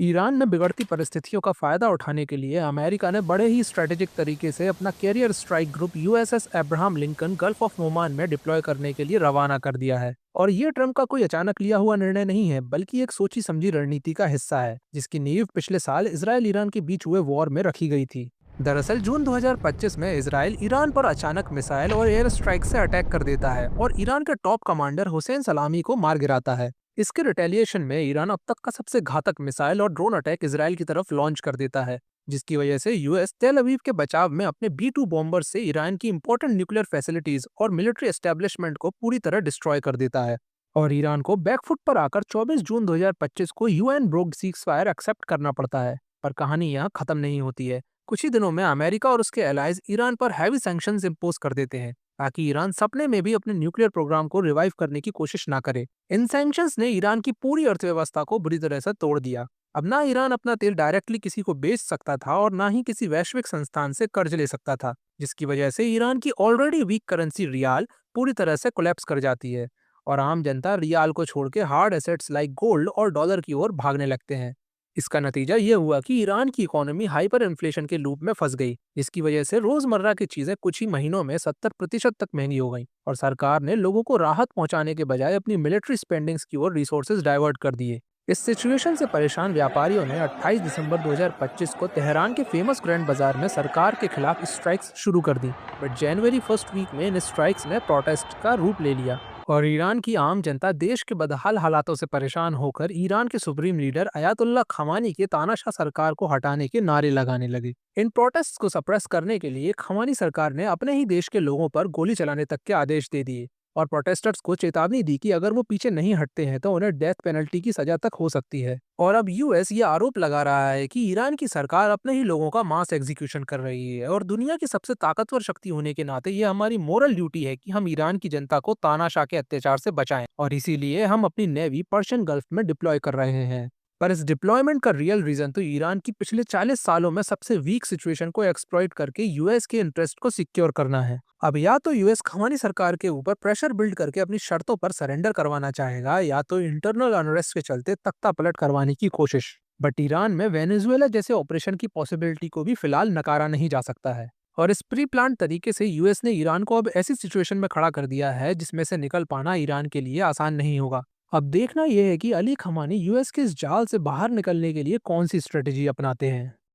Iran में बिगड़ती परिस्थितियों का फायदा उठाने के लिए अमेरिका ने बड़े ही स्ट्रेटेजिक तरीके से अपना carrier strike group USS Abraham Lincoln gulf of Oman में डिप्लॉय करने के लिए रवाना कर दिया है। और ये ट्रम्प का कोई अचानक लिया हुआ निर्णय नहीं है, बल्कि एक सोची समझी रणनीति का हिस्सा है, जिसकी नींव पिछले साल इसराइल ईरान के बीच हुए वॉर में रखी गई थी। दरअसल जून 2025 में इसराइल ईरान पर अचानक मिसाइल और एयर स्ट्राइक से अटैक कर देता है और ईरान के टॉप कमांडर हुसैन सलामी को मार गिराता है। इसके रिटेलिएशन में ईरान अब तक का सबसे घातक मिसाइल और ड्रोन अटैक इसराइल की तरफ लॉन्च कर देता है, जिसकी वजह से यूएस तेल अवीव के बचाव में अपने B-2 बॉम्बर से ईरान की इंपॉर्टेंट न्यूक्लियर फैसिलिटीज और मिलिट्री एस्टेब्लिशमेंट को पूरी तरह डिस्ट्रॉय कर देता है। और ईरान को बैकफुट पर आकर 24 जून 2025 को यूएन ब्रोक्ड सीज़फायर एक्सेप्ट करना पड़ता है। पर कहानी यहाँ खत्म नहीं होती है। कुछ ही दिनों में अमेरिका और उसके एलाइज ईरान पर हैवी सैंक्शंस इम्पोज कर देते हैं, ताकि ईरान सपने में भी अपने न्यूक्लियर प्रोग्राम को रिवाइव करने की कोशिश ना करे। इन सैंक्शंस ने ईरान की पूरी अर्थव्यवस्था को बुरी तरह से तोड़ दिया। अब ना ईरान अपना तेल डायरेक्टली किसी को बेच सकता था और ना ही किसी वैश्विक संस्थान से कर्ज ले सकता था, जिसकी वजह से ईरान की ऑलरेडी वीक करेंसी रियाल पूरी तरह से कोलैप्स कर जाती है। और आम जनता रियाल को छोड़ के हार्ड एसेट्स लाइक गोल्ड और डॉलर की ओर भागने लगते हैं। इसका नतीजा ये हुआ कि ईरान की इकोनॉमी हाइपर इन्फ्लेशन के लूप में फंस गई, जिसकी वजह से रोजमर्रा की चीजें कुछ ही महीनों में 70% तक महंगी हो गईं और सरकार ने लोगों को राहत पहुंचाने के बजाय अपनी मिलिट्री स्पेंडिंग्स की ओर रिसोर्सेज डाइवर्ट कर दिए। इस सिचुएशन से परेशान व्यापारियों ने 28 दिसंबर 2025 को तेहरान के फेमस ग्रैंड बाजार में सरकार के खिलाफ स्ट्राइक्स शुरू कर दी। बट जनवरी फर्स्ट वीक में इन स्ट्राइक्स ने प्रोटेस्ट का रूप ले लिया और ईरान की आम जनता देश के बदहाल हालातों से परेशान होकर ईरान के सुप्रीम लीडर अयातुल्ला खमानी के तानाशाह सरकार को हटाने के नारे लगाने लगे। इन प्रोटेस्ट को सप्रेस करने के लिए खमानी सरकार ने अपने ही देश के लोगों पर गोली चलाने तक के आदेश दे दिए और प्रोटेस्टर्स को चेतावनी दी कि अगर वो पीछे नहीं हटते हैं तो उन्हें डेथ पेनल्टी की सजा तक हो सकती है। और अब यूएस ये आरोप लगा रहा है कि ईरान की सरकार अपने ही लोगों का मास एग्जीक्यूशन कर रही है और दुनिया की सबसे ताकतवर शक्ति होने के नाते ये हमारी मोरल ड्यूटी है कि हम ईरान की जनता को तानाशाह के अत्याचार से बचाएं, और इसीलिए हम अपनी नेवी पर्शियन गल्फ में डिप्लॉय कर रहे हैं। पर इस डिप्लॉयमेंट का रियल रीजन तो ईरान की पिछले 40 सालों में सबसे वीक सिचुएशन को एक्सप्लॉइट करके यूएस के इंटरेस्ट को सिक्योर करना है। अब या तो यूएस खमानी सरकार के ऊपर प्रेशर बिल्ड करके अपनी शर्तों पर सरेंडर करवाना चाहेगा, या तो इंटरनल अनरेस्ट के चलते तख्ता पलट करवाने की कोशिश। बट ईरान में वेनेजुएला जैसे ऑपरेशन की पॉसिबिलिटी को भी फिलहाल नकारा नहीं जा सकता है। और इस प्री प्लान तरीके से यूएस ने ईरान को अब ऐसी सिचुएशन में खड़ा कर दिया है जिसमें से निकल पाना ईरान के लिए आसान नहीं होगा। अब देखना यह है कि अली खमानी यूएस के इस जाल से बाहर निकलने के लिए कौन सी स्ट्रेटेजी अपनाते हैं।